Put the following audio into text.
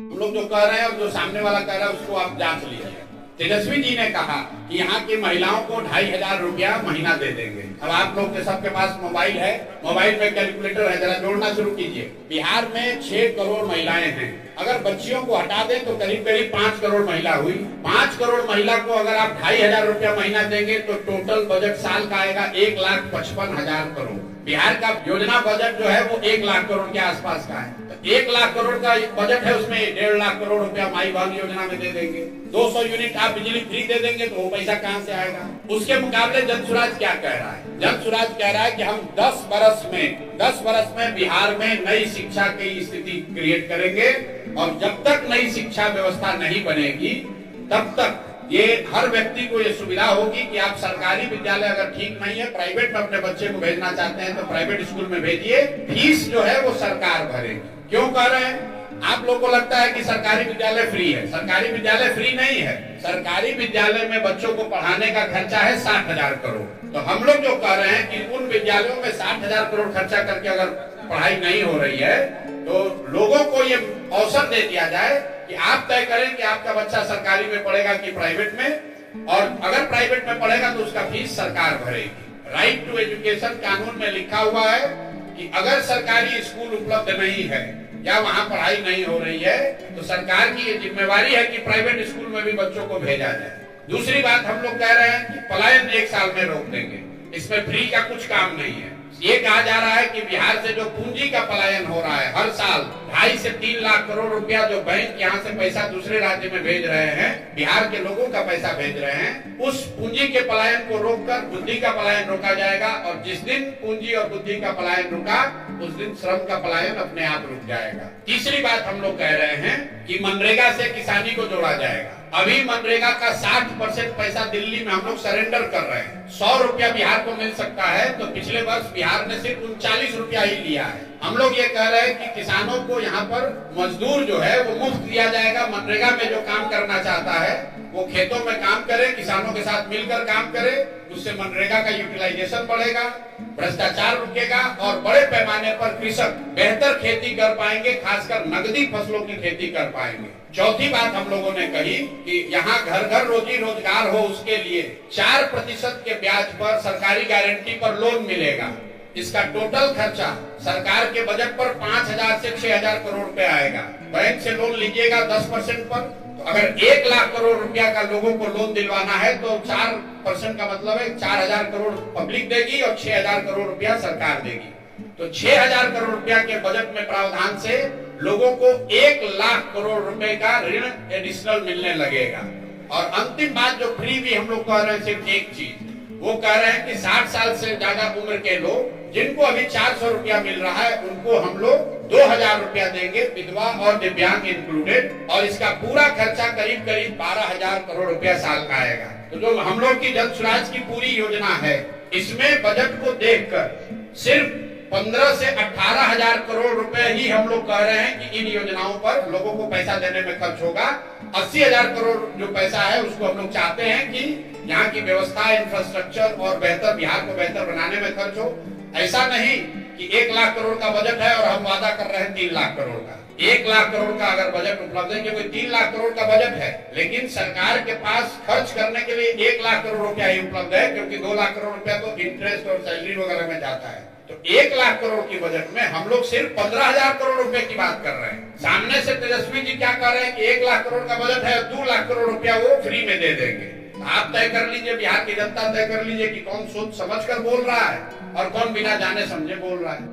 हम लोग जो कह रहे हैं और जो सामने वाला कह रहा है उसको आप जांच लीजिए। तेजस्वी जी ने कहा कि यहाँ की महिलाओं को 2500 रुपया महीना दे देंगे। अब आप लोग के सबके पास मोबाइल है, मोबाइल में कैलकुलेटर है, जरा जोड़ना शुरू कीजिए। बिहार में 6 करोड़ महिलाएं हैं। अगर बच्चियों को हटा दें तो करीब करीब 5 करोड़ महिला हुई। 5 करोड़ महिला को अगर आप 2500 रुपया महीना देंगे तो टोटल बजट साल का आएगा 1,55,000 करोड़। बिहार का योजना बजट जो है वो 1 लाख करोड़ के आसपास का है। तो 1 लाख करोड़ का बजट है, उसमें 1.5 लाख करोड़ रुपया माई बहन योजना में दे देंगे। 200 यूनिट आप बिजली फ्री दे देंगे तो वो पैसा कहां से आएगा? उसके मुकाबले जनसुराज क्या कह रहा है? जनसुराज कह रहा है कि हम 10 बरस में बिहार में नई शिक्षा की स्थिति क्रिएट करेंगे और जब तक नई शिक्षा व्यवस्था नहीं बनेगी तब तक ये हर व्यक्ति को ये सुविधा होगी कि आप सरकारी विद्यालय अगर ठीक नहीं है, प्राइवेट में अपने बच्चे को भेजना चाहते हैं तो प्राइवेट स्कूल में भेजिए, फीस जो है वो सरकार भरेगी। क्यों कह रहे हैं? आप लोगों को लगता है कि सरकारी विद्यालय फ्री है। सरकारी विद्यालय फ्री नहीं है। सरकारी विद्यालय में बच्चों को पढ़ाने का खर्चा है 60,000 करोड़। तो हम लोग जो कह रहे हैं कि उन विद्यालयों में 60,000 करोड़ खर्चा करके अगर पढ़ाई नहीं हो रही है तो लोगों को ये अवसर दे दिया जाए कि आप तय करें कि आपका बच्चा सरकारी में पढ़ेगा कि प्राइवेट में, और अगर प्राइवेट में पढ़ेगा तो उसका फीस सरकार भरेगी। राइट टू एजुकेशन कानून में लिखा हुआ है कि अगर सरकारी स्कूल उपलब्ध नहीं है या वहां पढ़ाई नहीं हो रही है तो सरकार की ये जिम्मेवारी है कि प्राइवेट स्कूल में भी बच्चों को भेजा जाए। दूसरी बात हम लोग कह रहे हैं कि पलायन 1 साल में रोक देंगे। इसमें फ्री का कुछ काम नहीं है। ये कहा जा रहा है कि बिहार से जो पूंजी का पलायन हो रहा है, हर साल 2.5 से 3 लाख करोड़ रुपया जो बैंक यहाँ से पैसा दूसरे राज्य में भेज रहे हैं, बिहार के लोगों का पैसा भेज रहे हैं, उस पूंजी के पलायन को रोककर बुद्धि का पलायन रोका जाएगा। और जिस दिन पूंजी और बुद्धि का पलायन रुका उस दिन श्रम का पलायन अपने आप रुक जाएगा। तीसरी बात हम लोग कह रहे हैं कि मनरेगा से किसानी को जोड़ा जाएगा। अभी मनरेगा का 60% पैसा दिल्ली में हम लोग सरेंडर कर रहे हैं। 100 रुपया बिहार को मिल सकता है तो पिछले वर्ष बिहार ने सिर्फ 39 रुपया ही लिया है। हम लोग ये कह रहे हैं कि किसानों को यहाँ पर मजदूर जो है वो मुफ्त दिया जाएगा। मनरेगा में जो काम करना चाहता है वो खेतों में काम करे, किसानों के साथ मिलकर काम करे, उससे मनरेगा का यूटिलाइजेशन बढ़ेगा, भ्रष्टाचार रुकेगा और बड़े पैमाने पर कृषक बेहतर खेती कर पाएंगे, खासकर नकदी फसलों की खेती कर पाएंगे। चौथी बात हम लोगों ने कही कि यहाँ घर घर रोजी रोजगार हो, उसके लिए 4% के ब्याज पर सरकारी गारंटी पर लोन मिलेगा। इसका टोटल खर्चा सरकार के बजट पर 5,000 से 6,000 करोड़ रुपए आएगा। बैंक से लोन लीजिएगा 10% पर, तो अगर 1 लाख करोड़ रुपया का लोगों को लोन दिलवाना है तो 4% का मतलब है 4,000 करोड़ पब्लिक देगी और 6,000 करोड़ रुपया सरकार देगी। तो 6,000 करोड़ रुपया के बजट में प्रावधान से लोगों को 1 लाख करोड़ रुपए का ऋण एडिशनल मिलने लगेगा। और अंतिम बात जो फ्री भी हम लोग कह रहे हैं, सिर्फ एक चीज वो कह रहे हैं कि 60 साल से ज्यादा उम्र के लोग जिनको अभी 400 रुपया मिल रहा है उनको हम लोग 2,000 रुपया देंगे, विधवा और दिव्यांग इंक्लूडेड, और इसका पूरा खर्चा करीब करीब 12,000 करोड़ रुपया साल का आएगा। तो जो हम लोग की जनसुराज की पूरी योजना है इसमें बजट को देखकर सिर्फ 15 से 18,000 करोड़ रुपए ही हम लोग कह रहे हैं कि इन योजनाओं पर लोगों को पैसा देने में खर्च होगा। 80,000 करोड़ जो पैसा है उसको हम लोग चाहते हैं कि यहाँ की व्यवस्था, इंफ्रास्ट्रक्चर और बेहतर बिहार को बेहतर बनाने में खर्च हो। ऐसा नहीं कि 1 लाख करोड़ का बजट है और हम वादा कर रहे हैं 3 लाख करोड़ का। 1 लाख करोड़ का अगर बजट उपलब्ध है, क्योंकि 3 लाख करोड़ का बजट है लेकिन सरकार के पास खर्च करने के लिए 1 लाख करोड़ रुपया ही उपलब्ध है, क्योंकि 2 लाख करोड़ रुपया तो इंटरेस्ट और सैलरी वगैरह में जाता है। तो 1 लाख करोड़ की बजट में हम लोग सिर्फ 15,000 करोड़ रुपए की बात कर रहे हैं। सामने से तेजस्वी जी क्या कह रहे हैं कि 1 लाख करोड़ का बजट है, 2 लाख करोड़ रुपया वो फ्री में दे देंगे। आप तय कर लीजिए, बिहार की जनता तय कर लीजिए कि कौन सोच समझ कर बोल रहा है और कौन बिना जाने समझे बोल रहा है।